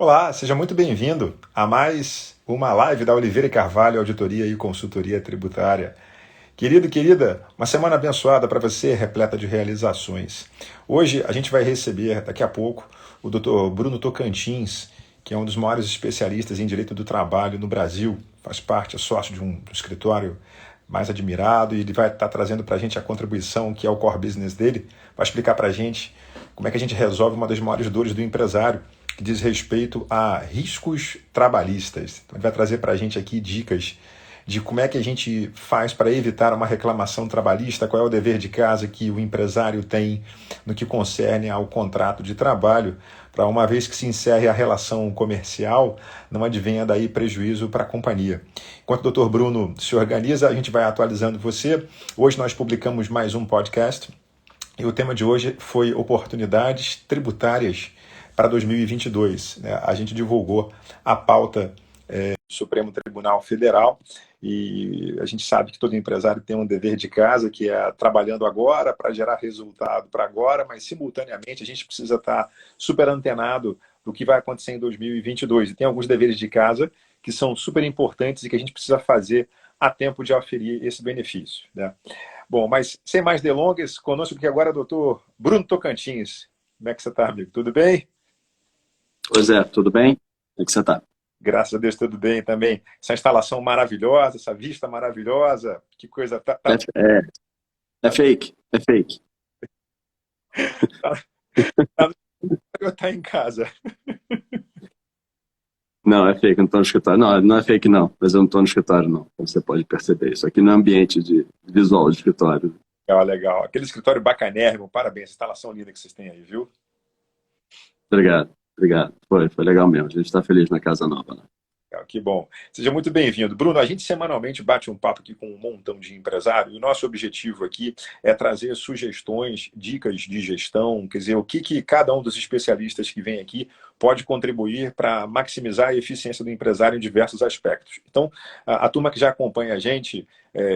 Olá, seja muito bem-vindo a mais uma live da Oliveira e Carvalho, Auditoria e Consultoria Tributária. Querido e querida, uma semana abençoada para você, repleta de realizações. Hoje a gente vai receber, daqui a pouco, o Dr. Bruno Tocantins, que é um dos maiores especialistas em direito do trabalho no Brasil, faz parte, é sócio de um escritório mais admirado, e ele vai estar trazendo para a gente a contribuição que é o core business dele, vai explicar para a gente como é que a gente resolve uma das maiores dores do empresário, que diz respeito a riscos trabalhistas. Então, ele vai trazer para a gente aqui dicas de como é que a gente faz para evitar uma reclamação trabalhista, qual é o dever de casa que o empresário tem no que concerne ao contrato de trabalho, para uma vez que se encerre a relação comercial, não advenha daí prejuízo para a companhia. Enquanto o Dr. Bruno se organiza, a gente vai atualizando você. Hoje nós publicamos mais um podcast e o tema de hoje foi oportunidades tributárias para 2022. Né? A gente divulgou a pauta do Supremo Tribunal Federal e a gente sabe que todo empresário tem um dever de casa, que é trabalhando agora para gerar resultado para agora, mas simultaneamente a gente precisa estar super antenado do que vai acontecer em 2022. E tem alguns deveres de casa que são super importantes e que a gente precisa fazer a tempo de aferir esse benefício. Né? Bom, mas sem mais delongas, conosco aqui agora é o doutor Bruno Tocantins. Como é que você está, amigo? Tudo bem? Pois é, tudo bem? Como é que você está? Graças a Deus, tudo bem também. Essa instalação maravilhosa, essa vista maravilhosa, que coisa. É fake, é fake. Tá, tá em casa. Não, é fake, eu não estou no escritório. Não, não é fake não, mas eu não estou no escritório não, como você pode perceber. Isso aqui não é ambiente de visual de escritório. Legal, legal. Aquele escritório bacanérrimo, parabéns, instalação linda que vocês têm aí, viu? Obrigado, obrigado. Foi legal mesmo, a gente está feliz na casa nova, né? Que bom. Seja muito bem-vindo. Bruno, a gente semanalmente bate um papo aqui com um montão de empresários e o nosso objetivo aqui é trazer sugestões, dicas de gestão, quer dizer, o que cada um dos especialistas que vem aqui pode contribuir para maximizar a eficiência do empresário em diversos aspectos. Então, a turma que já acompanha a gente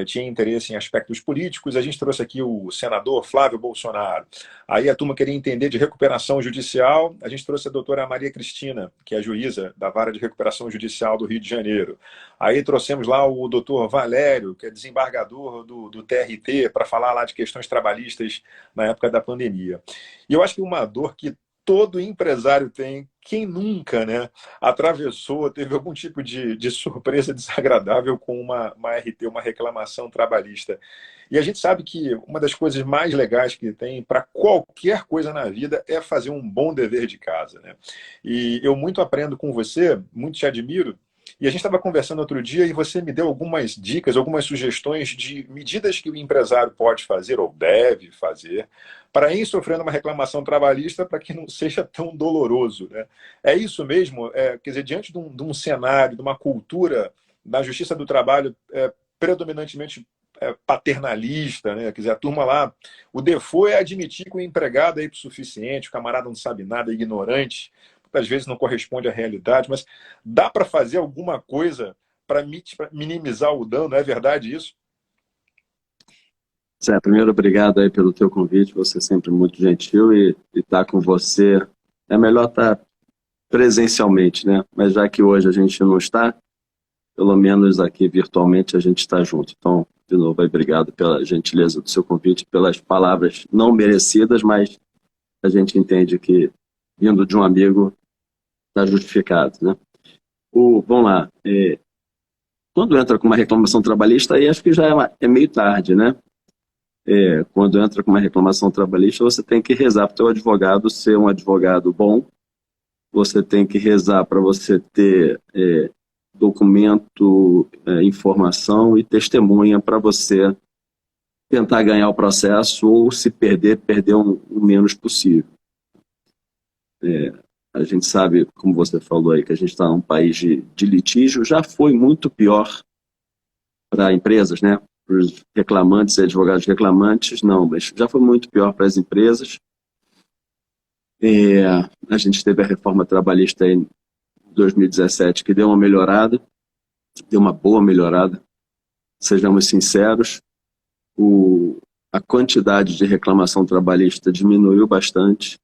tinha interesse em aspectos políticos, a gente trouxe aqui o senador Flávio Bolsonaro. Aí a turma queria entender de recuperação judicial, a gente trouxe a doutora Maria Cristina, que é juíza da Vara de Recuperação Judicial do Rio de Janeiro. Aí trouxemos lá o doutor Valério, que é desembargador do TRT, para falar lá de questões trabalhistas na época da pandemia. E eu acho que uma dor que todo empresário tem, quem nunca, né, atravessou, teve algum tipo de surpresa desagradável com uma RT, uma reclamação trabalhista. E a gente sabe que uma das coisas mais legais que tem para qualquer coisa na vida é fazer um bom dever de casa. Né? E eu muito aprendo com você, muito te admiro, e a gente estava conversando outro dia e você me deu algumas dicas, algumas sugestões de medidas que o empresário pode fazer ou deve fazer para ir sofrendo uma reclamação trabalhista para que não seja tão doloroso. Né? É isso mesmo? Quer dizer, diante de um cenário, de uma cultura da justiça do trabalho predominantemente paternalista, né? Quer dizer, a turma lá, o default é admitir que o empregado é hipossuficiente, o camarada não sabe nada, é ignorante, às vezes não corresponde à realidade, mas dá para fazer alguma coisa para minimizar o dano, é verdade isso? Zé, primeiro, obrigado aí pelo teu convite, você é sempre muito gentil e estar com você. É melhor estar presencialmente, né? Mas já que hoje a gente não está, pelo menos aqui virtualmente a gente está junto. Então, de novo, aí, obrigado pela gentileza do seu convite, pelas palavras não merecidas, mas a gente entende que, vindo de um amigo, está justificado, né? Vamos lá, quando entra com uma reclamação trabalhista, aí acho que já é meio tarde, né? Quando entra com uma reclamação trabalhista, você tem que rezar para o teu advogado ser um advogado bom, você tem que rezar para você ter documento, informação e testemunha para você tentar ganhar o processo ou, se perder o menos possível. A gente sabe, como você falou aí, que a gente está num país de litígio, já foi muito pior para empresas, né? Para os reclamantes e advogados reclamantes, não, mas já foi muito pior para as empresas. A gente teve a reforma trabalhista em 2017, que deu uma melhorada, deu uma boa melhorada, sejamos sinceros, a quantidade de reclamação trabalhista diminuiu bastante,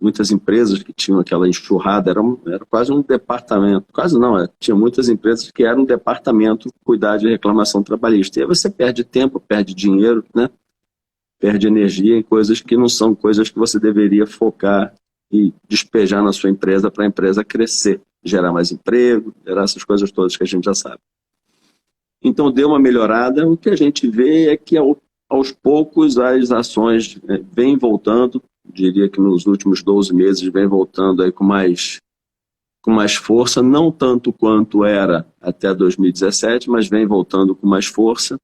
muitas empresas que tinham aquela enxurrada, era quase um departamento, quase não, tinha muitas empresas que eram um departamento cuidar de reclamação trabalhista. E aí você perde tempo, perde dinheiro, né? Perde energia em coisas que não são coisas que você deveria focar e despejar na sua empresa para a empresa crescer, gerar mais emprego, gerar essas coisas todas que a gente já sabe. Então deu uma melhorada, o que a gente vê é que aos poucos as ações vêm voltando, diria que nos últimos 12 meses vem voltando aí com mais força, não tanto quanto era até 2017, mas vem voltando com mais força.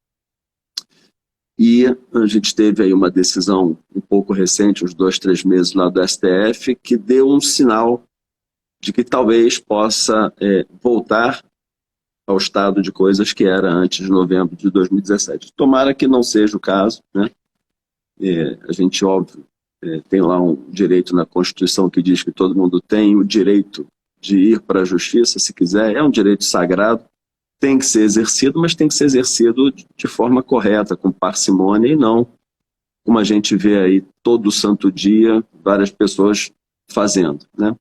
E a gente teve aí uma decisão um pouco recente, uns 2, 3 meses lá do STF, que deu um sinal de que talvez possa voltar ao estado de coisas que era antes de novembro de 2017. Tomara que não seja o caso, né? A gente, óbvio, tem lá um direito na Constituição que diz que todo mundo tem o direito de ir para a justiça, se quiser, é um direito sagrado, tem que ser exercido, mas tem que ser exercido de forma correta, com parcimônia, e não como a gente vê aí todo santo dia, várias pessoas fazendo, né?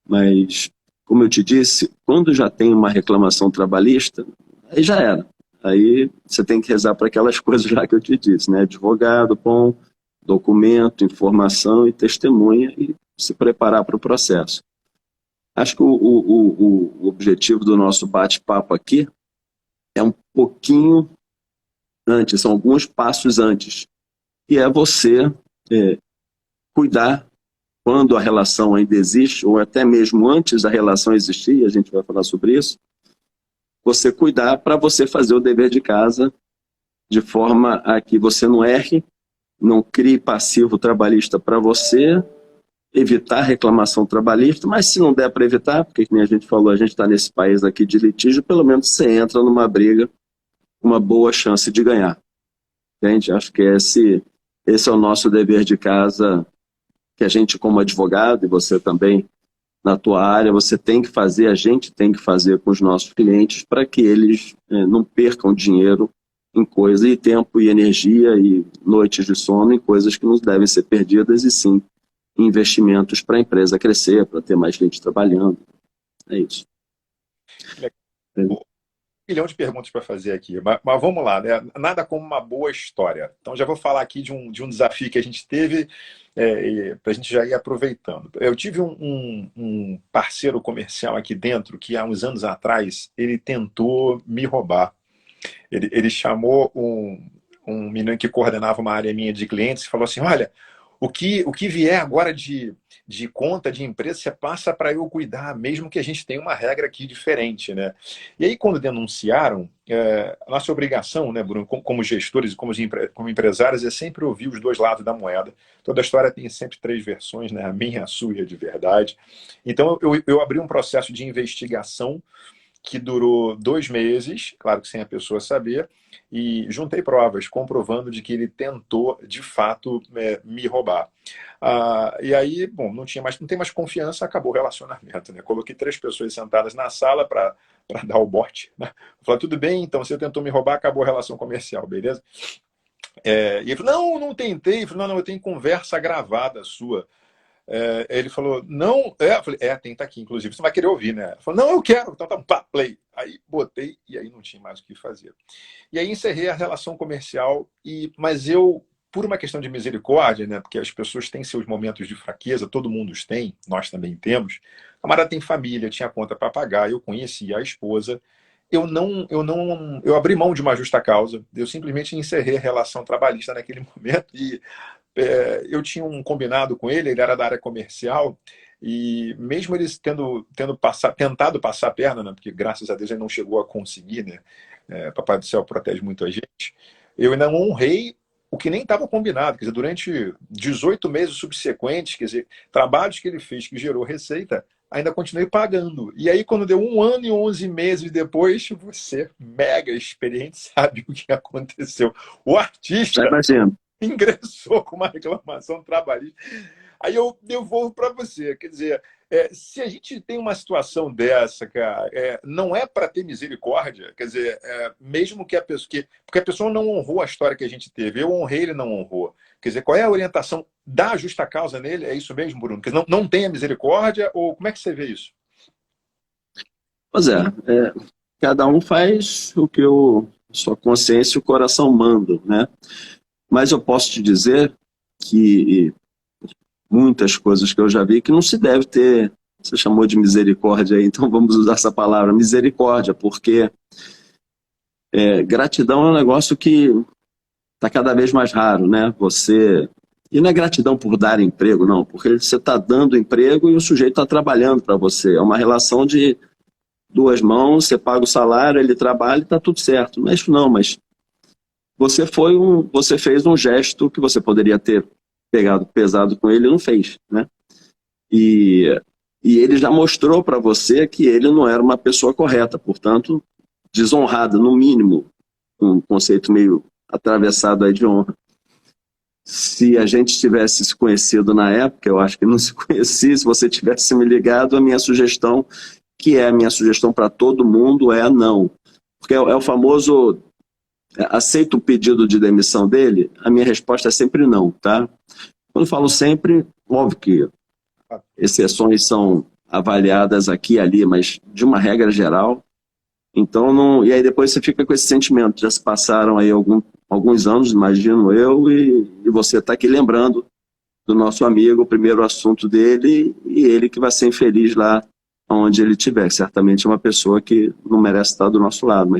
Mas, como eu te disse, quando já tem uma reclamação trabalhista, aí já era. Aí você tem que rezar para aquelas coisas já que eu te disse, né? Advogado, bom, documento, informação e testemunha, e se preparar para o processo. Acho que o objetivo do nosso bate-papo aqui é um pouquinho antes, são alguns passos antes, que é você cuidar quando a relação ainda existe, ou até mesmo antes da relação existir, a gente vai falar sobre isso, você cuidar para você fazer o dever de casa de forma a que você não erre, não crie passivo trabalhista para você, evitar reclamação trabalhista, mas se não der para evitar, porque como a gente falou, a gente está nesse país aqui de litígio, pelo menos você entra numa briga com uma boa chance de ganhar. Entende? Acho que esse é o nosso dever de casa, que a gente como advogado, e você também na tua área, você tem que fazer, a gente tem que fazer com os nossos clientes para que eles não percam dinheiro em coisa, e tempo, e energia, e noites de sono, em coisas que não devem ser perdidas, e sim investimentos para a empresa crescer, para ter mais gente trabalhando. É isso. Um milhão de perguntas para fazer aqui, mas vamos lá, né? Nada como uma boa história. Então já vou falar aqui de um desafio que a gente teve, para a gente já ir aproveitando. Eu tive um parceiro comercial aqui dentro que há uns anos atrás ele tentou me roubar. Ele chamou um menino que coordenava uma área minha de clientes e falou assim: olha, o que vier agora de conta de empresa, você passa para eu cuidar, mesmo que a gente tenha uma regra aqui diferente, né? E aí, quando denunciaram, a nossa obrigação, né, Bruno, como gestores e como empresários, é sempre ouvir os dois lados da moeda. Toda a história tem sempre 3 versões, né? A minha, a sua e a de verdade. Então, eu abri um processo de investigação que durou 2 meses, claro que sem a pessoa saber, e juntei provas comprovando de que ele tentou, de fato, me roubar. E aí, bom, não tem mais confiança, acabou o relacionamento, né? Coloquei 3 pessoas sentadas na sala para dar o bote, né? Falei: tudo bem, então você tentou me roubar, acabou a relação comercial, beleza? E ele falou: não tentei. Eu falei: não, eu tenho conversa gravada sua. Ele falou: não, eu falei: tem, tá aqui, inclusive, você vai querer ouvir, né? Ele falou: não, eu quero, então tá, pá, play. Aí botei, e aí não tinha mais o que fazer. E aí encerrei a relação comercial, mas eu, por uma questão de misericórdia, né, porque as pessoas têm seus momentos de fraqueza, todo mundo os tem, nós também temos. A camarada tem família, tinha conta para pagar, eu conhecia a esposa. Eu abri mão de uma justa causa, eu simplesmente encerrei a relação trabalhista naquele momento. E eu tinha um combinado com ele era da área comercial, e mesmo eles tentado passar a perna, né, porque graças a Deus ele não chegou a conseguir, né, Papai do Céu protege muito a gente, eu ainda honrei o que nem estava combinado. Quer dizer, durante 18 meses subsequentes, quer dizer, trabalhos que ele fez que gerou receita, ainda continuei pagando. E aí, quando deu 1 ano e 11 meses depois, você, mega experiente, sabe o que aconteceu. O Já artista imagino. ingressou com uma reclamação trabalhista. Aí eu devolvo para você. Quer dizer, Se a gente tem uma situação dessa, cara, não é para ter misericórdia, quer dizer, mesmo que a pessoa. Porque a pessoa não honrou a história que a gente teve, eu honrei, ele não honrou. Quer dizer, qual é a orientação da justa causa nele? É isso mesmo, Bruno? Que não tenha misericórdia, ou como é que você vê isso? Pois cada um faz o que sua consciência e o coração mandam, né? Mas eu posso te dizer que muitas coisas que eu já vi que não se deve ter, você chamou de misericórdia aí, então vamos usar essa palavra, misericórdia, porque gratidão é um negócio que está cada vez mais raro, né? E não é gratidão por dar emprego, não, porque você está dando emprego e o sujeito está trabalhando para você. É uma relação de duas mãos, você paga o salário, ele trabalha e está tudo certo. Não é isso não, mas você fez um gesto que você poderia ter pegado pesado com ele e não fez, né? E ele já mostrou para você que ele não era uma pessoa correta, portanto, desonrada, no mínimo, um conceito meio atravessado aí de honra. Se a gente tivesse se conhecido na época, eu acho que não se conhecia, se você tivesse me ligado, a minha sugestão, que é a minha sugestão para todo mundo, é não. Porque é o famoso, aceito o pedido de demissão dele? A minha resposta é sempre não, tá? Quando eu falo sempre, óbvio que exceções são avaliadas aqui e ali, mas de uma regra geral. Então, não. E aí depois você fica com esse sentimento. Já se passaram aí alguns anos, imagino eu, e você está aqui lembrando do nosso amigo, o primeiro assunto dele, e ele que vai ser infeliz lá onde ele estiver. Certamente é uma pessoa que não merece estar do nosso lado.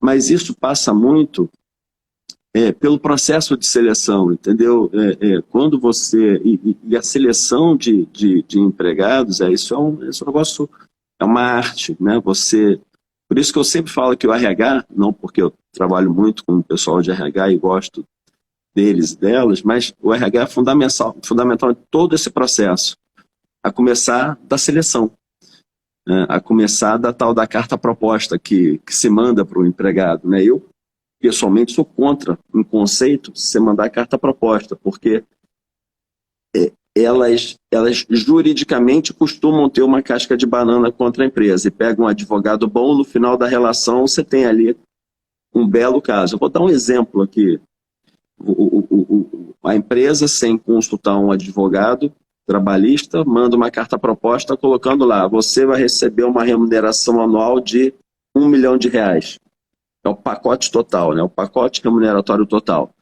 Mas isso passa muito pelo processo de seleção, entendeu? Quando você... E a seleção de empregados, isso é um negócio, é uma arte, né? Por isso que eu sempre falo que o RH, não porque eu trabalho muito com o pessoal de RH e gosto deles e delas, mas o RH é fundamental em todo esse processo, a começar da seleção, né? A começar da tal da carta proposta que se manda para o empregado, né? Eu, pessoalmente, sou contra um conceito de você mandar a carta proposta, porque elas juridicamente costumam ter uma casca de banana contra a empresa e pegam um advogado bom, no final da relação você tem ali um belo caso. Eu vou dar um exemplo aqui. A empresa, sem consultar um advogado trabalhista, manda uma carta proposta colocando lá, você vai receber uma remuneração anual de R$ 1 milhão. É o pacote total, né? O pacote remuneratório total.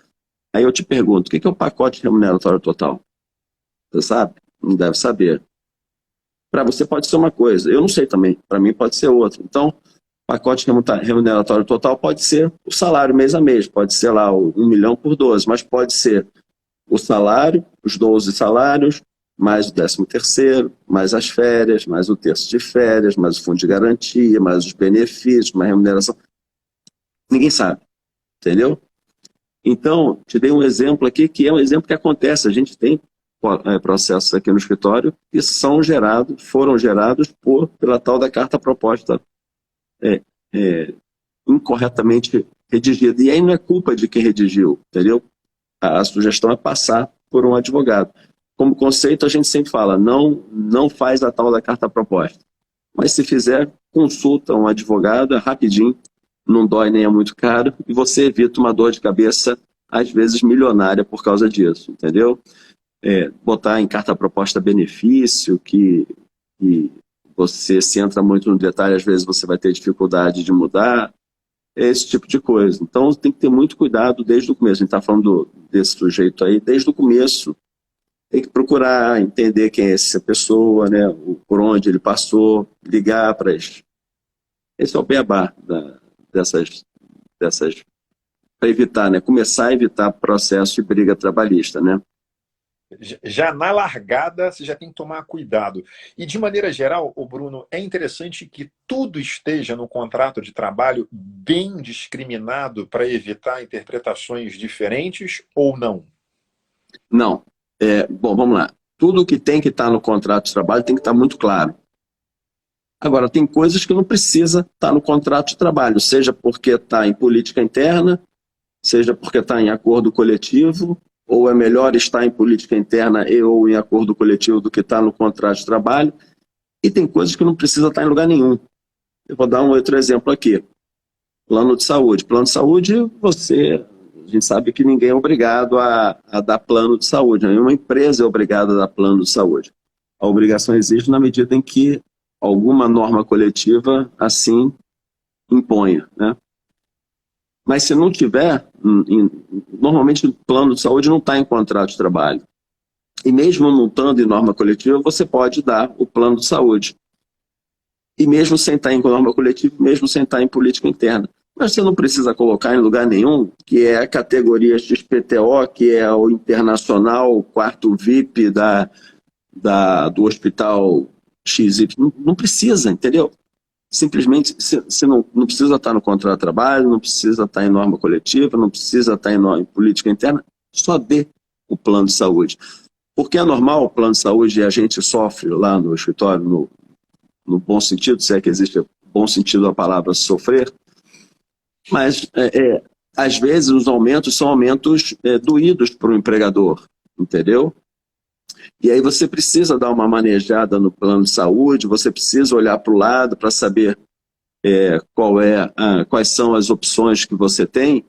Aí eu te pergunto, o que é o pacote remuneratório total? Você sabe? Não deve saber. Para você pode ser uma coisa, eu não sei também, para mim pode ser outra. Então, pacote remuneratório total pode ser o salário mês a mês, pode ser lá o 1 milhão por 12, mas pode ser o salário, os 12 salários, mais o 13º, mais as férias, mais o terço de férias, mais o fundo de garantia, mais os benefícios, mais a remuneração. Ninguém sabe, entendeu? Então, te dei um exemplo aqui que é um exemplo que acontece. A gente tem processos aqui no escritório que foram gerados pela tal da carta proposta incorretamente redigida. E aí não é culpa de quem redigiu, entendeu? A sugestão é passar por um advogado. Como conceito, a gente sempre fala, não faz a tal da carta proposta. Mas se fizer, consulta um advogado, é rapidinho, não dói nem é muito caro, e você evita uma dor de cabeça, às vezes milionária, por causa disso, entendeu? Botar em carta proposta benefício, que você, se entra muito no detalhe, às vezes você vai ter dificuldade de mudar, esse tipo de coisa. Então tem que ter muito cuidado desde o começo. A gente está falando desse sujeito aí, desde o começo. Tem que procurar entender quem é essa pessoa, né? Por onde ele passou, ligar para eles. Esse é o beabá dessas para evitar, né? Começar a evitar processo de briga trabalhista, né? Já na largada, você já tem que tomar cuidado. E de maneira geral, Bruno, é interessante que tudo esteja no contrato de trabalho bem discriminado para evitar interpretações diferentes ou não? Não. Bom, vamos lá. Tudo que tem que estar no contrato de trabalho tem que estar muito claro. Agora, tem coisas que não precisa estar no contrato de trabalho, seja porque está em política interna, seja porque está em acordo coletivo, ou é melhor estar em política interna e ou em acordo coletivo do que estar no contrato de trabalho. E tem coisas que não precisa estar em lugar nenhum. Eu vou dar um outro exemplo aqui. Plano de saúde. Plano de saúde, a gente sabe que ninguém é obrigado a dar plano de saúde. Nenhuma empresa é obrigada a dar plano de saúde. A obrigação existe na medida em que alguma norma coletiva assim imponha, né? Mas se não tiver, normalmente o plano de saúde não está em contrato de trabalho. E mesmo não estando em norma coletiva, você pode dar o plano de saúde. E mesmo sem estar em norma coletiva, mesmo sem estar em política interna. Mas você não precisa colocar em lugar nenhum, que é a categoria XPTO, que é o internacional, o quarto VIP do hospital XY. Não precisa, entendeu? Simplesmente você não precisa estar no contrato de trabalho, não precisa estar em norma coletiva, não precisa estar em política interna, só dê o plano de saúde. Porque é normal o plano de saúde e a gente sofre lá no escritório, no bom sentido, se é que existe bom sentido a palavra sofrer, mas às vezes os aumentos são aumentos doídos para o empregador, entendeu? E aí você precisa dar uma manejada no plano de saúde, você precisa olhar para o lado para saber quais são as opções que você tem,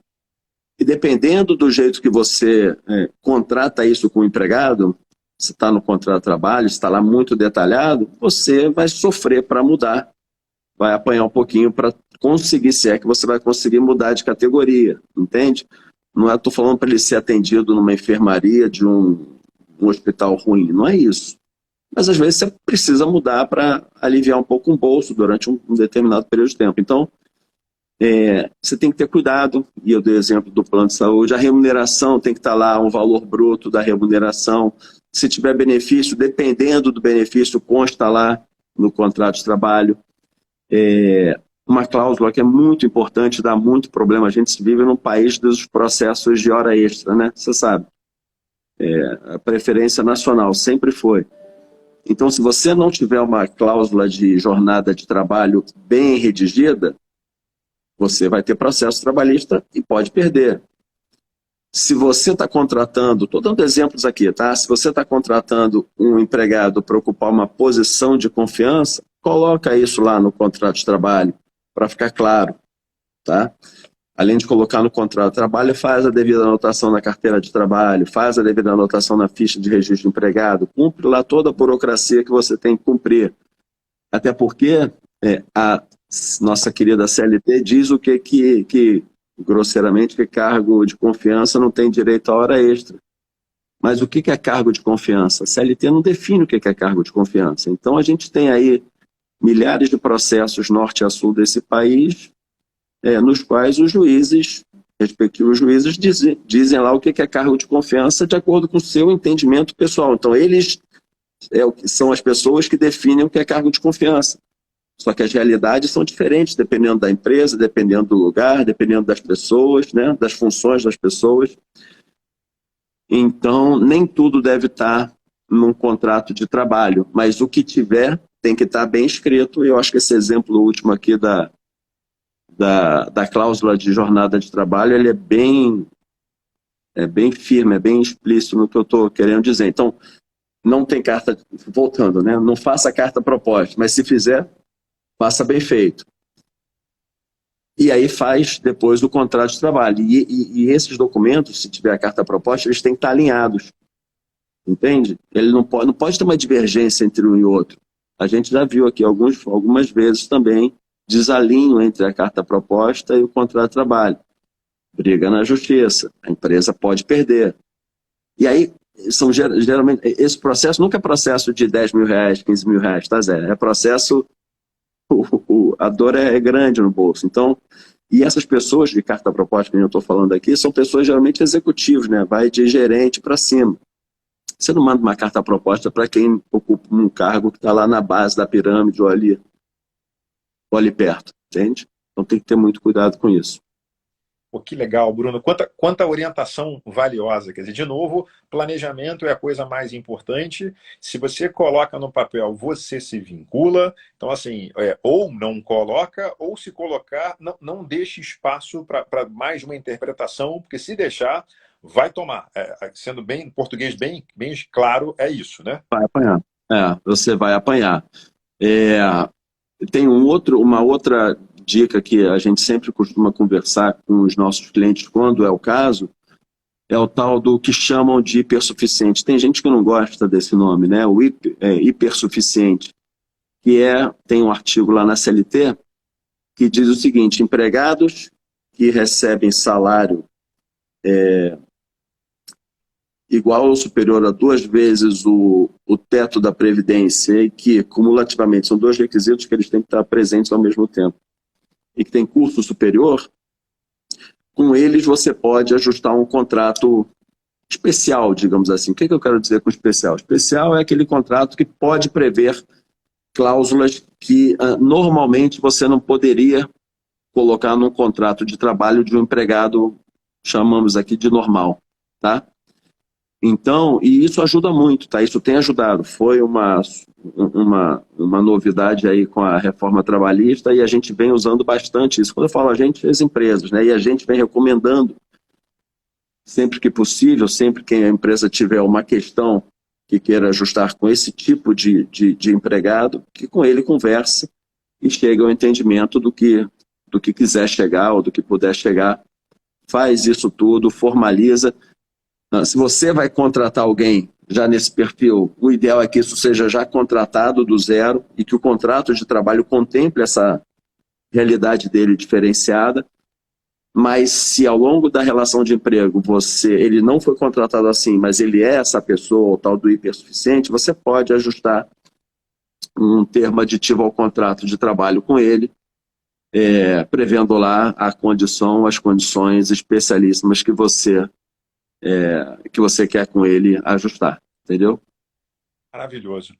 e dependendo do jeito que você contrata isso com o empregado, se está no contrato de trabalho, se está lá muito detalhado, você vai sofrer para mudar, vai apanhar um pouquinho para conseguir, se é que você vai conseguir mudar de categoria, entende? Não estou falando para ele ser atendido numa enfermaria de um hospital ruim, não é isso. Mas às vezes você precisa mudar para aliviar um pouco o bolso durante um determinado período de tempo. Então, você tem que ter cuidado, e eu dei o exemplo do plano de saúde, a remuneração tem que estar lá, um valor bruto da remuneração. Se tiver benefício, dependendo do benefício, consta lá no contrato de trabalho. Uma cláusula que é muito importante, dá muito problema. A gente vive num país dos processos de hora extra, né? Você sabe. A preferência nacional sempre foi. Então, se você não tiver uma cláusula de jornada de trabalho bem redigida, você vai ter processo trabalhista e pode perder. Se você está contratando, estou dando exemplos aqui, tá? Se você está contratando um empregado para ocupar uma posição de confiança, coloca isso lá no contrato de trabalho, para ficar claro, tá? Além de colocar no contrato de trabalho, faz a devida anotação na carteira de trabalho, faz a devida anotação na ficha de registro de empregado, cumpre lá toda a burocracia que você tem que cumprir. Até porque a nossa querida CLT diz o que grosseiramente, que cargo de confiança não tem direito a hora extra. Mas o que é cargo de confiança? A CLT não define o que é cargo de confiança. Então a gente tem aí milhares de processos norte a sul desse país, nos quais os juízes, respectivos juízes, dizem lá o que é cargo de confiança de acordo com o seu entendimento pessoal. Então, eles são as pessoas que definem o que é cargo de confiança. Só que as realidades são diferentes, dependendo da empresa, dependendo do lugar, dependendo das pessoas, né, das funções das pessoas. Então, nem tudo deve estar num contrato de trabalho, mas o que tiver tem que estar bem escrito. E eu acho que esse exemplo último aqui da cláusula de jornada de trabalho, ele é bem firme, é bem explícito no que eu estou querendo dizer. Então, não tem carta, voltando, né? Não faça carta proposta, mas se fizer, faça bem feito. E aí faz depois o contrato de trabalho. E esses documentos, se tiver a carta proposta, eles têm que estar alinhados. Entende? Ele não pode ter uma divergência entre um e outro. A gente já viu aqui algumas vezes também desalinho entre a carta proposta e o contrato de trabalho. Briga na justiça, a empresa pode perder. E aí, geralmente, esse processo nunca é processo de 10 mil reais, 15 mil reais, tá, Zé? É processo, a dor é grande no bolso. Então, e essas pessoas de carta proposta que eu estou falando aqui, são pessoas geralmente executivos, né? Vai de gerente para cima. Você não manda uma carta proposta para quem ocupa um cargo que está lá na base da pirâmide ou ali perto, entende? Então tem que ter muito cuidado com isso. Pô, que legal, Bruno. Quanta orientação valiosa. Quer dizer, de novo, planejamento é a coisa mais importante. Se você coloca no papel, você se vincula. Então, assim, ou não coloca, ou se colocar, não deixe espaço para mais uma interpretação, porque se deixar, vai tomar. Sendo bem, em português bem claro, é isso, né? Vai apanhar. Você vai apanhar. É, tem uma outra dica que a gente sempre costuma conversar com os nossos clientes quando é o caso, é o tal do que chamam de hipersuficiente. Tem gente que não gosta desse nome, né? O hipersuficiente, tem um artigo lá na CLT que diz o seguinte: empregados que recebem salário igual ou superior a 2 vezes o teto da Previdência, e que, cumulativamente, são 2 requisitos que eles têm que estar presentes ao mesmo tempo, e que tem curso superior, com eles você pode ajustar um contrato especial, digamos assim. O que eu quero dizer com especial? Especial é aquele contrato que pode prever cláusulas que normalmente você não poderia colocar num contrato de trabalho de um empregado, chamamos aqui de normal, tá? Então, e isso ajuda muito, tá? Isso tem ajudado. Foi uma novidade aí com a reforma trabalhista e a gente vem usando bastante isso. Quando eu falo a gente, as empresas, né? E a gente vem recomendando, sempre que possível, sempre que a empresa tiver uma questão que queira ajustar com esse tipo de empregado, que com ele converse e chegue ao entendimento do que quiser chegar ou do que puder chegar. Faz isso tudo, formaliza. Se você vai contratar alguém já nesse perfil, o ideal é que isso seja já contratado do zero e que o contrato de trabalho contemple essa realidade dele diferenciada. Mas se ao longo da relação de emprego ele não foi contratado assim, mas ele é essa pessoa, o tal do hipersuficiente, você pode ajustar um termo aditivo ao contrato de trabalho com ele, prevendo lá as condições especialíssimas que você quer com ele ajustar, entendeu? Maravilhoso.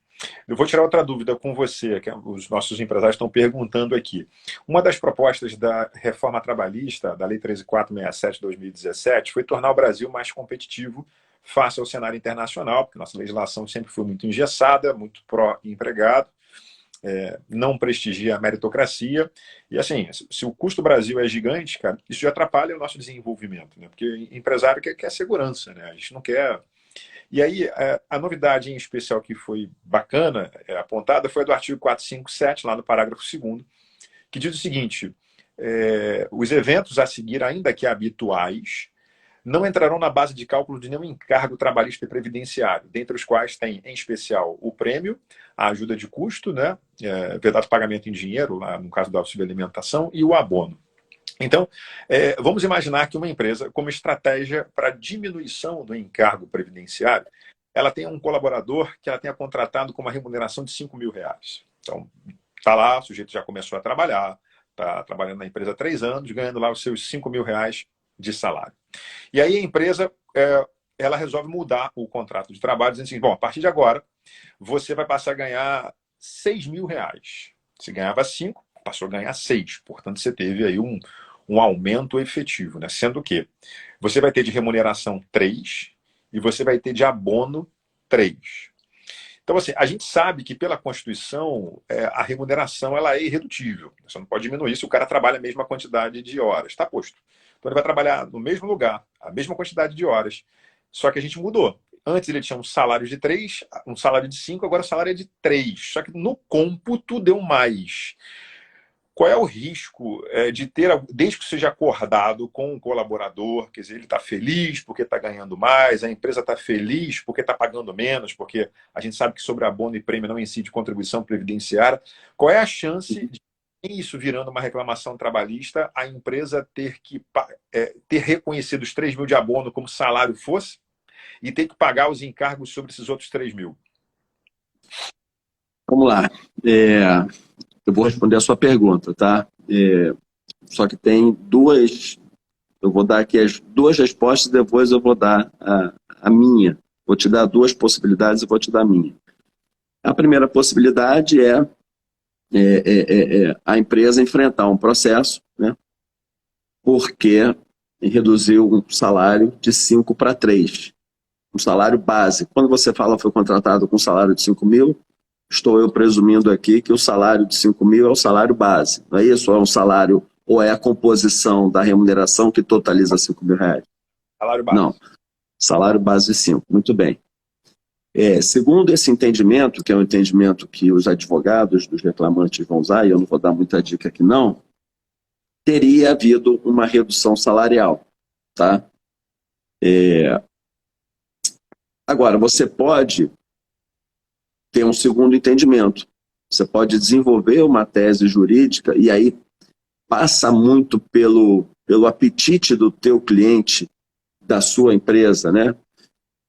Eu vou tirar outra dúvida com você, que os nossos empresários estão perguntando aqui. Uma das propostas da reforma trabalhista, da Lei 13.467 de 2017, foi tornar o Brasil mais competitivo face ao cenário internacional, porque nossa legislação sempre foi muito engessada, muito pró-empregado, não prestigia a meritocracia. E assim, se o custo do Brasil é gigante, cara, isso já atrapalha o nosso desenvolvimento, né? Porque empresário quer segurança, né? A gente não quer. E aí, a novidade em especial que foi bacana, apontada, foi a do artigo 457, lá no parágrafo 2º, que diz o seguinte: os eventos a seguir, ainda que habituais, não entrarão na base de cálculo de nenhum encargo trabalhista e previdenciário, dentre os quais tem, em especial, o prêmio, a ajuda de custo, né, vedado pagamento em dinheiro, lá no caso do auxílio alimentação, e o abono. Então, vamos imaginar que uma empresa, como estratégia para diminuição do encargo previdenciário, ela tem um colaborador que ela tenha contratado com uma remuneração de R$ 5.000. Então, está lá, o sujeito já começou a trabalhar, está trabalhando na empresa há 3 anos, ganhando lá os seus R$ 5.000 de salário. E aí a empresa ela resolve mudar o contrato de trabalho, dizendo assim: bom, a partir de agora, você vai passar a ganhar R$ 6.000. Se ganhava 5, passou a ganhar 6. Portanto, você teve aí um aumento efetivo, né? Sendo que você vai ter de remuneração 3 e você vai ter de abono 3. Então, assim, a gente sabe que pela Constituição a remuneração ela é irredutível. Você não pode diminuir se o cara trabalha a mesma quantidade de horas. Está posto. Então ele vai trabalhar no mesmo lugar, a mesma quantidade de horas. Só que a gente mudou. Antes ele tinha um salário de 3, um salário de 5, agora o salário é de 3. Só que no cômputo deu mais. Qual é o risco de ter, desde que seja acordado com o colaborador, quer dizer, ele está feliz porque está ganhando mais, a empresa está feliz porque está pagando menos, porque a gente sabe que sobre abono e prêmio não incide contribuição previdenciária. Qual é a chance de isso virando uma reclamação trabalhista, a empresa ter reconhecido os 3.000 de abono como salário fosse e ter que pagar os encargos sobre esses outros 3.000? Vamos lá. Eu vou responder a sua pergunta, tá? Só que tem eu vou dar aqui as 2 respostas, depois eu vou dar a minha. Vou te dar 2 possibilidades e vou te dar a minha. A primeira possibilidade é a empresa enfrentar um processo, né, porque reduziu um salário de 5 para 3, um salário base. Quando você fala foi contratado com um salário de 5.000, estou eu presumindo aqui que o salário de 5.000 é o salário base, não é isso? Ou é um salário, ou é a composição da remuneração que totaliza R$ 5.000? Salário Não, base. salário base 5. Muito bem. Segundo esse entendimento, que é um entendimento que os advogados dos reclamantes vão usar, e eu não vou dar muita dica aqui não, teria havido uma redução salarial, tá? Agora, você pode ter um segundo entendimento. Você pode desenvolver uma tese jurídica e aí passa muito pelo apetite do teu cliente, da sua empresa, né?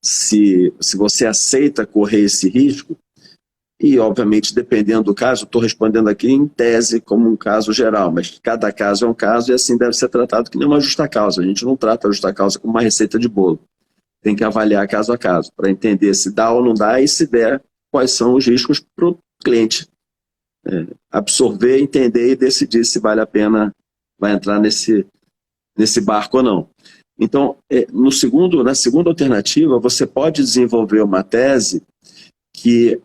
Se você aceita correr esse risco, e obviamente dependendo do caso, estou respondendo aqui em tese como um caso geral, mas cada caso é um caso e assim deve ser tratado que nem uma justa causa. A gente não trata a justa causa como uma receita de bolo. Tem que avaliar caso a caso, para entender se dá ou não dá e se der, quais são os riscos para o cliente absorver, entender e decidir se vale a pena vai entrar nesse barco ou não. Então, na segunda alternativa, você pode desenvolver uma tese que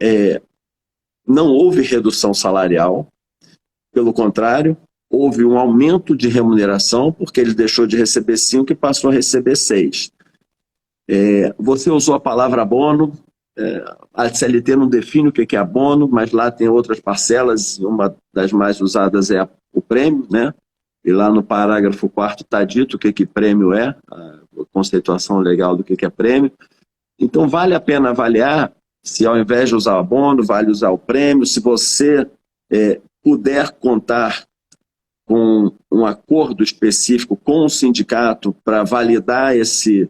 não houve redução salarial, pelo contrário, houve um aumento de remuneração, porque ele deixou de receber 5 e passou a receber 6. Você usou a palavra abono, a CLT não define o que é abono, mas lá tem outras parcelas, uma das mais usadas é o prêmio, né? E lá no parágrafo 4º está dito o que prêmio é, a conceituação legal do que é prêmio. Então vale a pena avaliar se ao invés de usar o abono, vale usar o prêmio, se você puder contar com um acordo específico com o sindicato para validar essa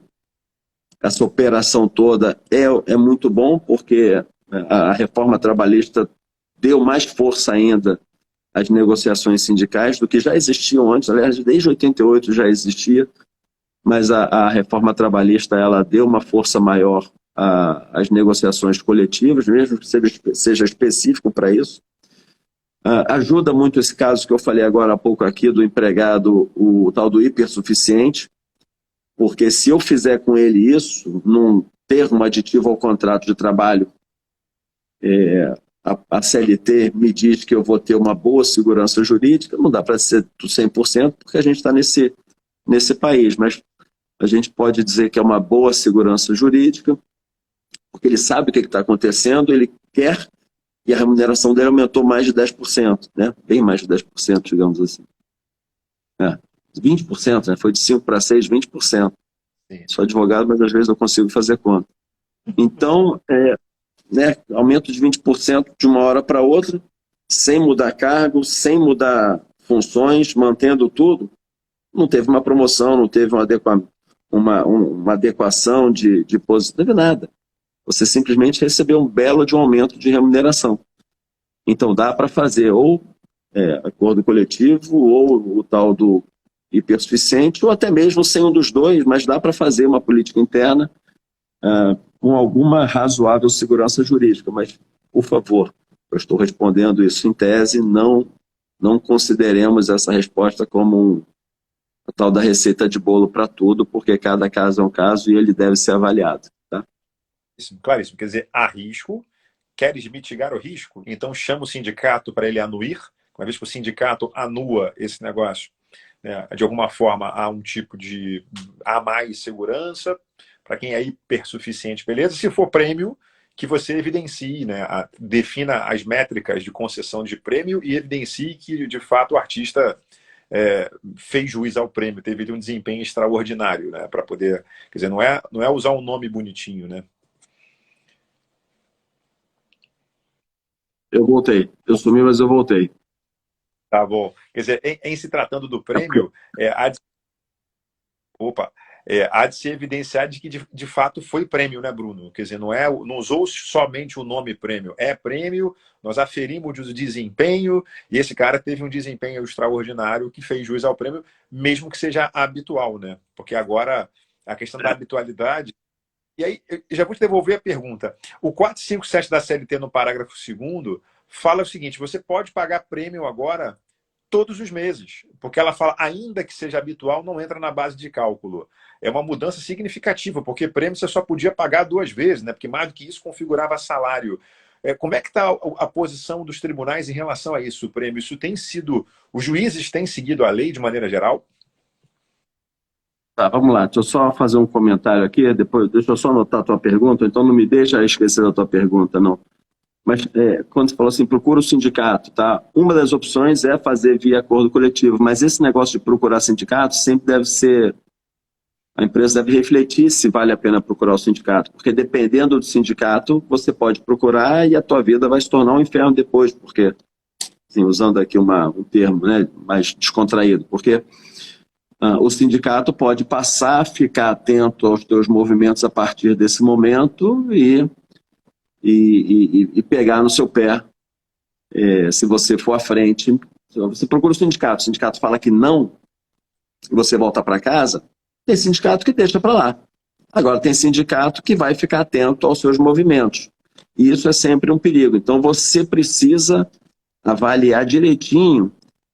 operação toda é muito bom, porque a reforma trabalhista deu mais força ainda às negociações sindicais do que já existiam antes. Aliás, desde 88 já existia, mas a reforma trabalhista ela deu uma força maior às negociações coletivas, mesmo que seja específico para isso. Ajuda muito esse caso que eu falei agora há pouco aqui do empregado, o tal do hipersuficiente, porque se eu fizer com ele isso, num termo aditivo ao contrato de trabalho, a CLT me diz que eu vou ter uma boa segurança jurídica, não dá para ser 100%, porque a gente está nesse país, mas a gente pode dizer que é uma boa segurança jurídica, porque ele sabe o que está acontecendo, ele quer, e a remuneração dele aumentou mais de 10%, né? Bem mais de 10%, digamos assim. 20%, né? Foi de 5 para 6, 20%. Sim. Sou advogado, mas às vezes eu consigo fazer conta. Então, aumento de 20% de uma hora para outra, sem mudar cargo, sem mudar funções, mantendo tudo, não teve uma promoção, não teve uma adequação de posição, não teve nada. Você simplesmente recebeu um belo de um aumento de remuneração. Então dá para fazer ou acordo coletivo, ou o tal do hipersuficiente, ou até mesmo sem um dos dois, mas dá para fazer uma política interna com alguma razoável segurança jurídica. Mas, por favor, eu estou respondendo isso em tese, não consideremos essa resposta como a tal da receita de bolo para tudo, porque cada caso é um caso e ele deve ser avaliado. Tá? Claríssimo. Quer dizer, há risco, queres mitigar o risco? Então chama o sindicato para ele anuir. Uma vez que o sindicato anua esse negócio, né, de alguma forma há um tipo de... há mais segurança para quem é hipersuficiente, beleza? Se for prêmio, que você evidencie, né, defina as métricas de concessão de prêmio e evidencie que, de fato, o artista fez jus ao prêmio, teve um desempenho extraordinário, né, para poder... Quer dizer, não é usar um nome bonitinho, né? Eu voltei. Eu sumi, mas eu voltei. Tá bom. Quer dizer, em se tratando do prêmio, há de se evidenciar de que de fato foi prêmio, né, Bruno? Quer dizer, não usou somente o nome prêmio. É prêmio, nós aferimos o desempenho, e esse cara teve um desempenho extraordinário que fez jus ao prêmio, mesmo que seja habitual, né? Porque agora a questão da habitualidade... E aí, eu já vou te devolver a pergunta. O 457 da CLT, no parágrafo 2º, fala o seguinte: você pode pagar prêmio agora todos os meses, porque ela fala, ainda que seja habitual, não entra na base de cálculo. É uma mudança significativa, porque prêmio você só podia pagar 2 vezes, né? Porque mais do que isso configurava salário. Como é que está a posição dos tribunais em relação a isso, prêmio? Isso tem sido... Os juízes têm seguido a lei de maneira geral? Tá, vamos lá. Deixa eu só fazer um comentário aqui, depois deixa eu só anotar a tua pergunta, então não me deixa esquecer da tua pergunta, não. Mas quando você falou assim, procura o sindicato, tá? Uma das opções é fazer via acordo coletivo, mas esse negócio de procurar sindicato sempre deve ser, a empresa deve refletir se vale a pena procurar o sindicato, porque dependendo do sindicato, você pode procurar e a tua vida vai se tornar um inferno depois, porque, assim, usando aqui um termo, né, mais descontraído, porque o sindicato pode passar a ficar atento aos teus movimentos a partir desse momento e pegar no seu pé, se você for à frente. Você procura o sindicato fala que não, e você volta para casa, tem sindicato que deixa para lá. Agora, tem sindicato que vai ficar atento aos seus movimentos. E isso é sempre um perigo. Então, você precisa avaliar direitinho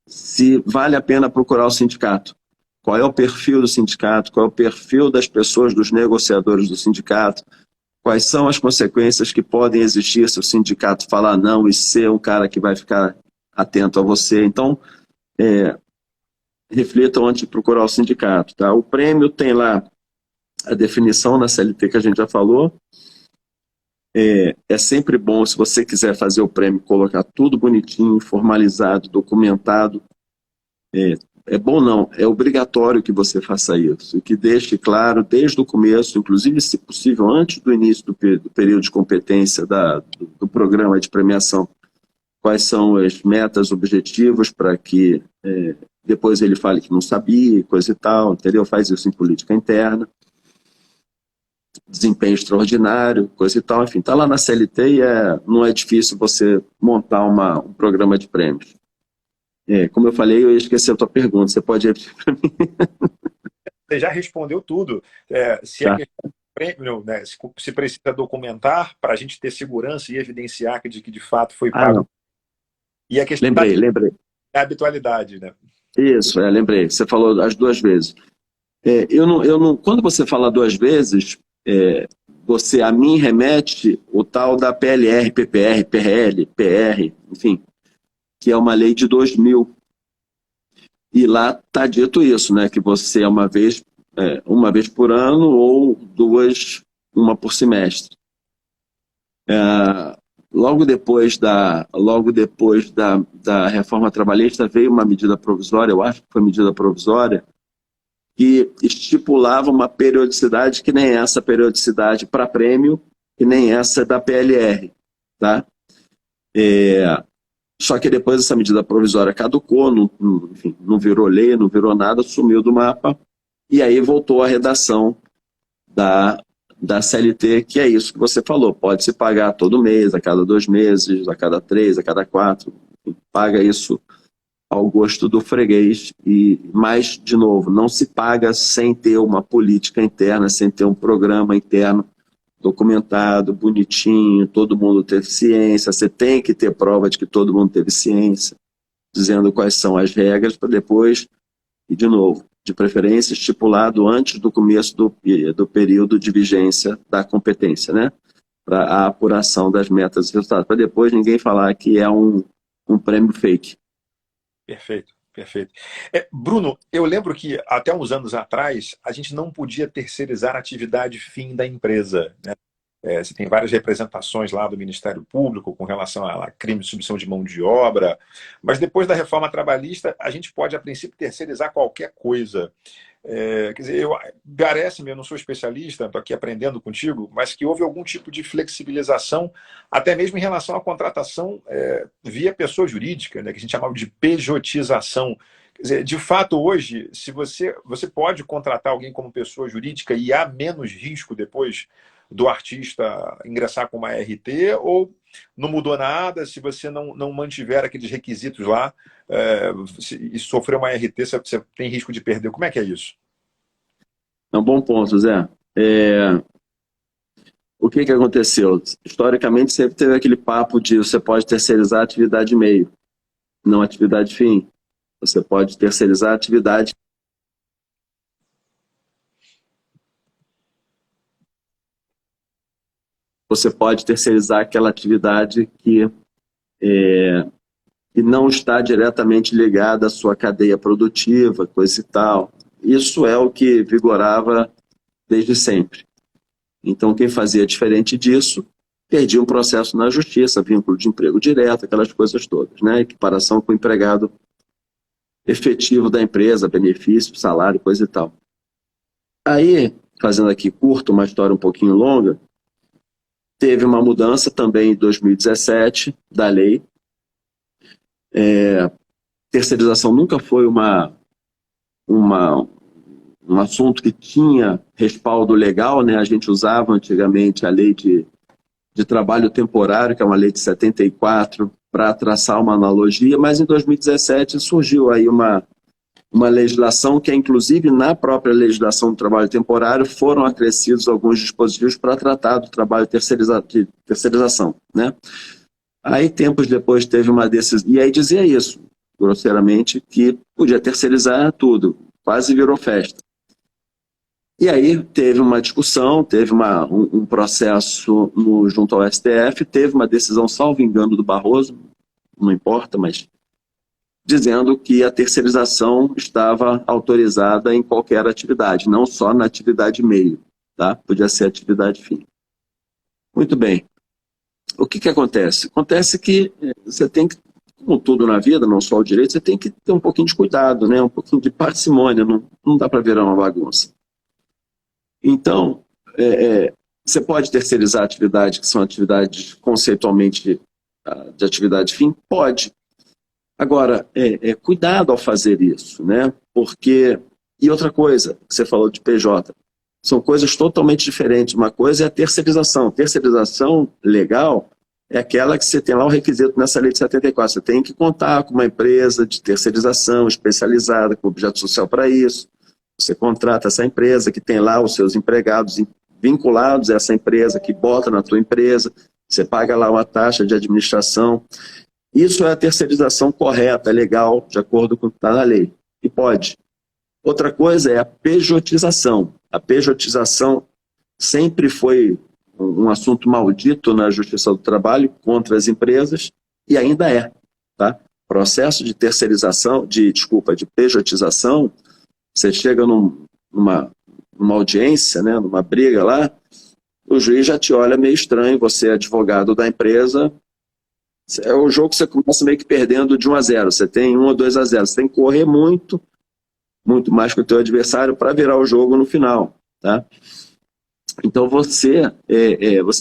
se vale a pena procurar o sindicato. Qual é o perfil do sindicato, qual é o perfil das pessoas, dos negociadores do sindicato, quais são as consequências que podem existir se o sindicato falar não e ser um cara que vai ficar atento a você. Então, reflitam antes de procurar o sindicato. Tá? O prêmio tem lá a definição na CLT que a gente já falou. É sempre bom, se você quiser fazer o prêmio, colocar tudo bonitinho, formalizado, documentado. É bom não, é obrigatório que você faça isso. E que deixe claro desde o começo, inclusive, se possível, antes do início do período de competência do programa de premiação, quais são as metas, objetivos, para que depois ele fale que não sabia, coisa e tal, entendeu? Faz isso em política interna. Desempenho extraordinário, coisa e tal, enfim, está lá na CLT e não é difícil você montar um programa de prêmios. Como eu falei, eu ia esquecer a tua pergunta, você pode repetir para mim? Você já respondeu tudo. Se Tá. a questão do prêmio, né, se precisa documentar para a gente ter segurança e evidenciar que de fato foi pago. Não. E a questão Lembrei. da habitualidade, né? Isso, lembrei. Você falou as duas vezes. Eu não, quando você fala duas vezes, você a mim remete o tal da PLR, PPR, PRL, PR, enfim, que é uma lei de 2000. E lá está dito isso, né, que você é uma vez por ano ou duas, uma por semestre. Logo depois da reforma trabalhista veio uma medida provisória, eu acho que foi medida provisória, que estipulava uma periodicidade que nem essa periodicidade para prêmio, que nem essa da PLR. Tá? Só que depois essa medida provisória caducou, enfim, não virou lei, não virou nada, sumiu do mapa, e aí voltou a redação da CLT, que é isso que você falou, pode se pagar todo mês, a cada 2 meses, a cada 3, a cada 4, paga isso ao gosto do freguês, mas, de novo, não se paga sem ter uma política interna, sem ter um programa interno documentado, bonitinho, todo mundo teve ciência, você tem que ter prova de que todo mundo teve ciência, dizendo quais são as regras, para depois, e de novo, de preferência estipulado antes do começo do período de vigência da competência, né? Para a apuração das metas e resultados, para depois ninguém falar que é um prêmio fake. Perfeito, perfeito. Bruno, eu lembro que até uns anos atrás a gente não podia terceirizar a atividade fim da empresa, né? Você tem várias representações lá do Ministério Público com relação a crime de submissão de mão de obra, mas depois da reforma trabalhista a gente pode, a princípio, terceirizar qualquer coisa. Quer dizer, parece-me, eu não sou especialista, estou aqui aprendendo contigo, mas que houve algum tipo de flexibilização, até mesmo em relação à contratação via pessoa jurídica, né, que a gente chamava de pejotização. Quer dizer, de fato, hoje, se você pode contratar alguém como pessoa jurídica e há menos risco depois do artista ingressar com uma RT, ou não mudou nada, se você não mantiver aqueles requisitos lá e sofrer uma RT, você tem risco de perder. Como é que é isso? É um bom ponto, Zé. O que aconteceu? Historicamente, sempre teve aquele papo de você pode terceirizar a atividade meio, não a atividade fim. Você pode terceirizar a atividade você pode terceirizar aquela atividade que não está diretamente ligada à sua cadeia produtiva, coisa e tal. isso é o que vigorava desde sempre. Então, quem fazia diferente disso perdia um processo na justiça, vínculo de emprego direto, aquelas coisas todas, né? Equiparação com o empregado efetivo da empresa, benefício, salário, coisa e tal. Aí, fazendo aqui curto, uma história um pouquinho longa, teve uma mudança também em 2017 da lei. Terceirização nunca foi um assunto que tinha respaldo legal, né? A gente usava antigamente a lei de trabalho temporário, que é uma lei de 74, para traçar uma analogia, mas em 2017 surgiu aí uma legislação que, inclusive, na própria legislação do trabalho temporário, foram acrescidos alguns dispositivos para tratar do trabalho de terceirização, né? Aí, tempos depois, teve uma decisão, e aí dizia isso, grosseiramente, que podia terceirizar tudo, quase virou festa. E aí teve uma discussão, teve um processo junto ao STF, teve uma decisão, salvo engano, do Barroso, não importa, mas dizendo que a terceirização estava autorizada em qualquer atividade, não só na atividade meio, tá? Podia ser atividade fim. Muito bem. O que acontece? Acontece que você tem que, como tudo na vida, não só o direito, você tem que ter um pouquinho de cuidado, né? Um pouquinho de parcimônia, não dá para virar uma bagunça. Então, você pode terceirizar atividades que são atividades conceitualmente de atividade fim? Pode. Agora, cuidado ao fazer isso, né? Porque, e outra coisa, que você falou de PJ, são coisas totalmente diferentes. Uma coisa é a terceirização. Terceirização legal é aquela que você tem lá o requisito nessa lei de 74. Você tem que contar com uma empresa de terceirização especializada, com objeto social para isso. Você contrata essa empresa que tem lá os seus empregados vinculados a essa empresa, que bota na tua empresa, você paga lá uma taxa de administração. Isso é a terceirização correta, legal, de acordo com o que está na lei. E pode. Outra coisa é a pejotização. A pejotização sempre foi um assunto maldito na Justiça do Trabalho contra as empresas e ainda é. Tá? Processo de terceirização, de pejotização, você chega numa audiência, né, numa briga lá, o juiz já te olha meio estranho, você é advogado da empresa, é o jogo que você começa meio que perdendo de 1-0, você tem 1 ou 2-0, você tem que correr muito mais que o teu adversário para virar o jogo no final, tá? Então você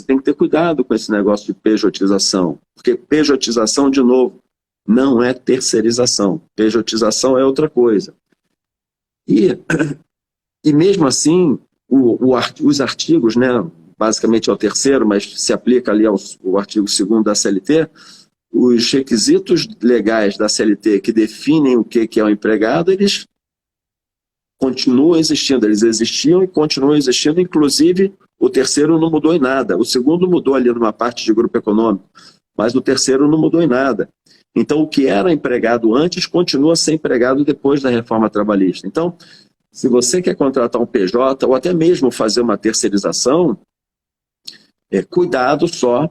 tem que ter cuidado com esse negócio de pejotização, porque pejotização, de novo, não é terceirização, pejotização é outra coisa. E mesmo assim, os artigos, né, basicamente é o terceiro, mas se aplica ali ao artigo 2º da CLT, os requisitos legais da CLT que definem o que é o empregado, eles continuam existindo, eles existiam e continuam existindo, inclusive o terceiro não mudou em nada, o segundo mudou ali numa parte de grupo econômico, mas o terceiro não mudou em nada. Então, o que era empregado antes continua a ser empregado depois da reforma trabalhista. Então, se você quer contratar um PJ ou até mesmo fazer uma terceirização, cuidado só.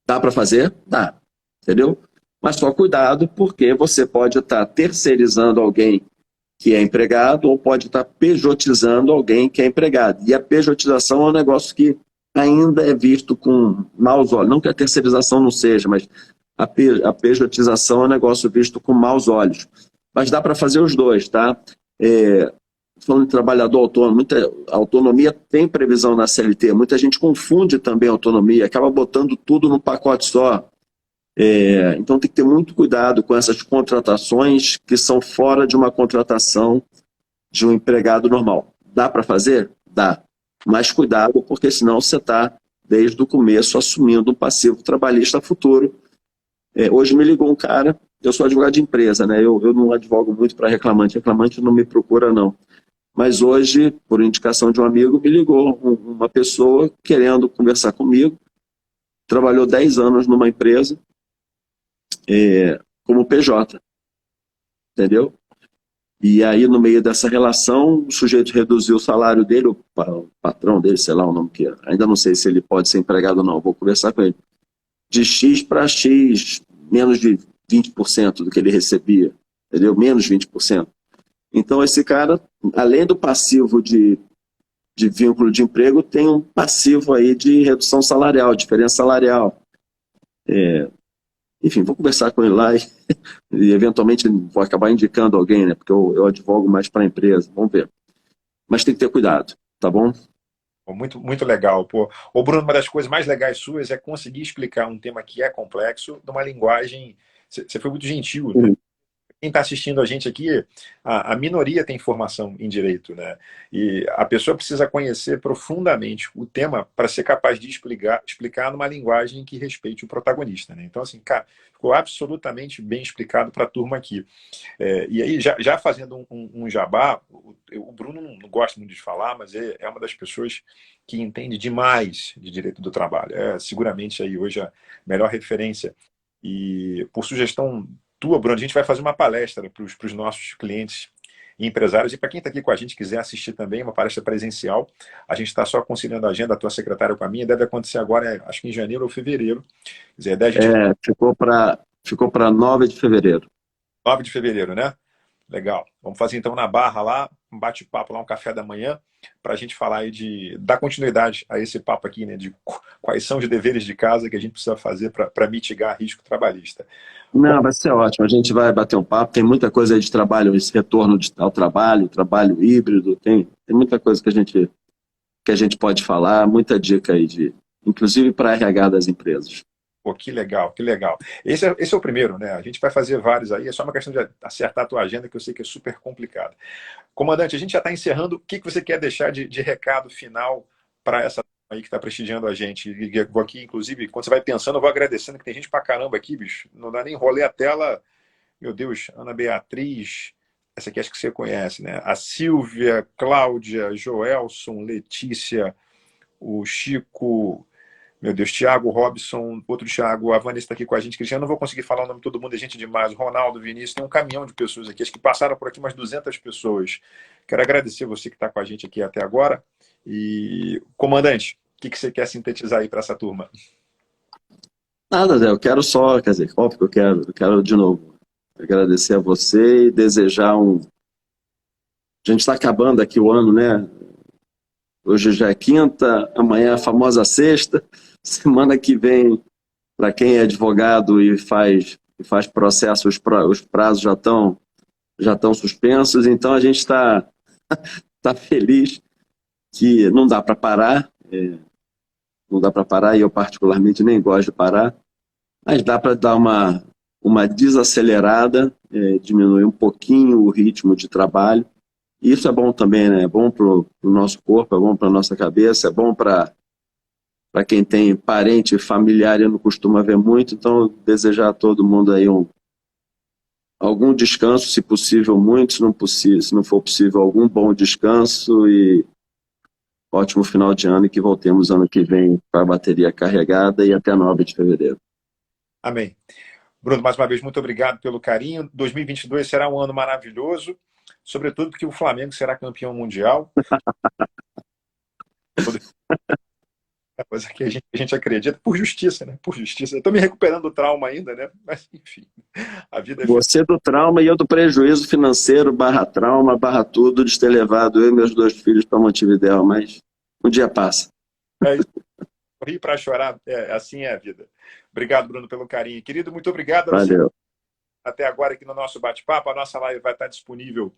Dá para fazer? Dá. Entendeu? Mas só cuidado, porque você pode estar terceirizando alguém que é empregado ou pode estar pejotizando alguém que é empregado. E a pejotização é um negócio que ainda é visto com maus olhos. Não que a terceirização não seja, mas a pejotização é um negócio visto com maus olhos. Mas dá para fazer os dois, tá? Falando de trabalhador autônomo, muita autonomia tem previsão na CLT, muita gente confunde também a autonomia, acaba botando tudo num pacote só. Então tem que ter muito cuidado com essas contratações que são fora de uma contratação de um empregado normal. Dá para fazer? Dá. Mas cuidado, porque senão você está, desde o começo, assumindo um passivo trabalhista futuro. Hoje me ligou um cara, eu sou advogado de empresa, né? Eu não advogo muito para reclamante não me procura não. Mas hoje, por indicação de um amigo, me ligou uma pessoa querendo conversar comigo, trabalhou 10 anos numa empresa como PJ, entendeu? E aí, no meio dessa relação, o sujeito reduziu o salário dele, o patrão dele, sei lá o nome que é, ainda não sei se ele pode ser empregado ou não, vou conversar com ele, de X para X, menos de 20% do que ele recebia, entendeu? Menos 20%. Então, esse cara, além do passivo de vínculo de emprego, tem um passivo aí de redução salarial, diferença salarial. Enfim, vou conversar com ele lá e eventualmente vou acabar indicando alguém, né? Porque eu advogo mais para a empresa, vamos ver. Mas tem que ter cuidado, tá bom? Muito, muito legal. Pô. Ô, Bruno, uma das coisas mais legais suas é conseguir explicar um tema que é complexo numa linguagem. Você foi muito gentil, né? Uhum. Quem está assistindo a gente aqui, a minoria tem formação em direito, né? E a pessoa precisa conhecer profundamente o tema para ser capaz de explicar numa linguagem que respeite o protagonista, né? Então, assim, cara, ficou absolutamente bem explicado para a turma aqui. E aí, já fazendo um jabá, o Bruno não gosta muito de falar, mas é uma das pessoas que entende demais de direito do trabalho. É seguramente aí hoje a melhor referência. E por sugestão tua, Bruno, a gente vai fazer uma palestra para os nossos clientes e empresários. E para quem está aqui com a gente quiser assistir também, uma palestra presencial, a gente está só conciliando a agenda, a tua secretária com a minha, deve acontecer agora, acho que em janeiro ou fevereiro. Quer dizer, daí a gente... Ficou para 9 de fevereiro. 9 de fevereiro, né? Legal. Vamos fazer então na Barra lá, um bate-papo lá, um café da manhã, para a gente falar aí dar continuidade a esse papo aqui, né? De quais são os deveres de casa que a gente precisa fazer para mitigar risco trabalhista. Não, vai ser ótimo. A gente vai bater um papo. Tem muita coisa aí de trabalho, esse retorno ao trabalho, trabalho híbrido. Tem muita coisa que a gente pode falar, muita dica aí, inclusive para RH das empresas. Pô, que legal, que legal. Esse é o primeiro, né? A gente vai fazer vários aí, é só uma questão de acertar a tua agenda, que eu sei que é super complicado. Comandante, a gente já está encerrando. O que você quer deixar de recado final para essa aí que está prestigiando a gente? E vou aqui, inclusive, quando você vai pensando, eu vou agradecendo, que tem gente pra caramba aqui, bicho. Não dá nem rolê a tela. Meu Deus, Ana Beatriz, essa aqui acho que você conhece, né? A Silvia, Cláudia, Joelson, Letícia, o Chico... Meu Deus, Thiago, Robson, outro Thiago, a Vanessa está aqui com a gente, Cristiano, não vou conseguir falar o nome de todo mundo, é gente demais, Ronaldo, Vinícius, tem um caminhão de pessoas aqui, acho que passaram por aqui umas 200 pessoas. Quero agradecer você que está com a gente aqui até agora. E, comandante, o que você quer sintetizar aí para essa turma? Nada, Zé, eu quero só, quer dizer, óbvio que eu quero de novo agradecer a você e desejar A gente está acabando aqui o ano, né? Hoje já é quinta, amanhã é a famosa sexta. Semana que vem, para quem é advogado e faz processo, os prazos já estão suspensos. Então a gente está tá feliz que não dá para parar. Não dá para parar e eu particularmente nem gosto de parar. Mas dá para dar uma desacelerada, diminuir um pouquinho o ritmo de trabalho. E isso é bom também, né? É bom para o nosso corpo, é bom para a nossa cabeça, é bom para quem tem parente e familiar e não costuma ver muito. Então, desejar a todo mundo aí algum descanso, se possível muito, se não for possível, algum bom descanso e ótimo final de ano e que voltemos ano que vem com a bateria carregada e até 9 de fevereiro. Amém. Bruno, mais uma vez, muito obrigado pelo carinho. 2022 será um ano maravilhoso, sobretudo porque o Flamengo será campeão mundial. Coisa que a gente acredita, por justiça, né? Por justiça. Eu estou me recuperando do trauma ainda, né? Mas, enfim, a vida é... Você do trauma e eu do prejuízo financeiro, barra trauma, barra tudo, de ter levado eu e meus 2 filhos para Montevidéu, mas um dia passa. É isso. Rir para chorar, assim é a vida. Obrigado, Bruno, pelo carinho. Querido, muito obrigado a você. Valeu. Até agora aqui no nosso bate-papo. A nossa live vai estar disponível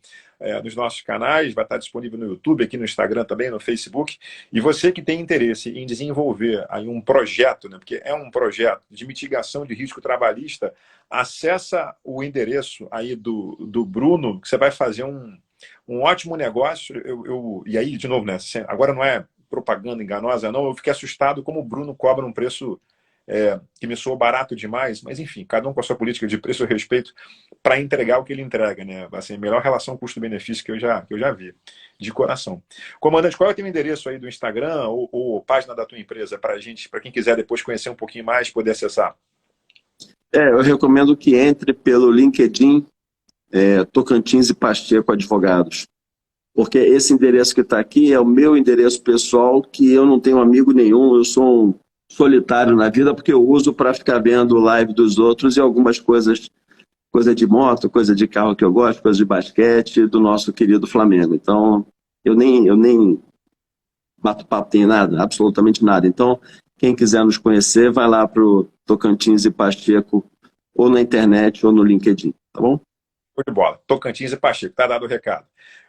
nos nossos canais, vai estar disponível no YouTube, aqui no Instagram também, no Facebook. E você que tem interesse em desenvolver aí um projeto, né, porque é um projeto de mitigação de risco trabalhista, acessa o endereço aí do Bruno, que você vai fazer um ótimo negócio. E aí, de novo, né, agora não é propaganda enganosa, não. Eu fiquei assustado como o Bruno cobra um preço que me soou barato demais, mas enfim, cada um com a sua política de preço e respeito para entregar o que ele entrega, né? Assim, melhor relação custo-benefício que eu já vi, de coração. Comandante, qual é o teu endereço aí do Instagram ou página da tua empresa para gente, para quem quiser depois conhecer um pouquinho mais, poder acessar? Eu recomendo que entre pelo LinkedIn Tocantins e Pacheco Advogados, porque esse endereço que está aqui é o meu endereço pessoal, que eu não tenho amigo nenhum, eu sou um solitário na vida, porque eu uso para ficar vendo live dos outros e algumas coisas coisa de moto, coisa de carro que eu gosto, coisa de basquete, do nosso querido Flamengo. Então, eu nem bato papo, tem nada, absolutamente nada. Então, quem quiser nos conhecer, vai lá para o Tocantins e Pacheco, ou na internet ou no LinkedIn, tá bom? Show de bola. Tocantins e Pacheco, tá dado o recado.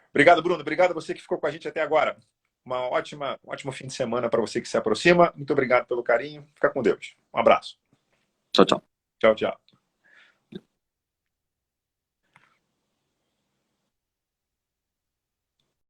Obrigado, Bruno. Obrigado a você que ficou com a gente até agora. Um ótimo fim de semana para você que se aproxima. Muito obrigado pelo carinho. Fica com Deus. Um abraço. Tchau, tchau. Tchau, tchau.